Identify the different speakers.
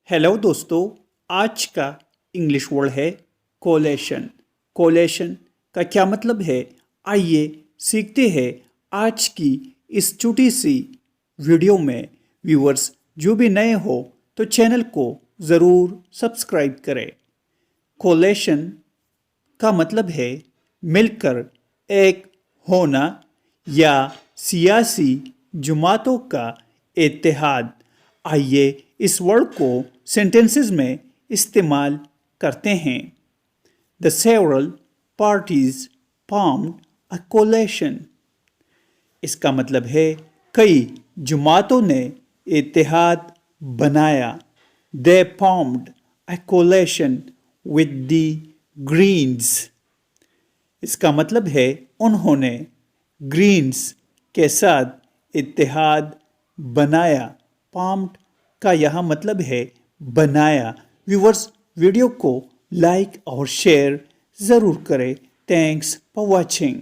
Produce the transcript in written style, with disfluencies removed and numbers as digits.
Speaker 1: Hello दोस्तों, आज का इंग्लिश वर्ड है कोलेशन। कोलेशन का क्या मतलब है, आइए सीखते हैं आज की इस छोटी सी वीडियो में। व्यूअर्स जो भी नए हो तो चैनल को ज़रूर सब्सक्राइब करें। कोलेशन का मतलब है मिलकर एक होना या सियासी जमातों का इत्तेहाद। आइए इस वर्ड को सेंटेंसेस में इस्तेमाल करते हैं। The several parties formed a coalition. इसका मतलब है कई जमातों ने इत्तेहाद बनाया। They formed a coalition with the Greens. इसका मतलब है उन्होंने ग्रीन्स के साथ इत्तेहाद बनाया। फॉर्म्ड का यहाँ मतलब है बनाया। व्यूअर्स वीडियो को लाइक और शेयर ज़रूर करें। Thanks for watching.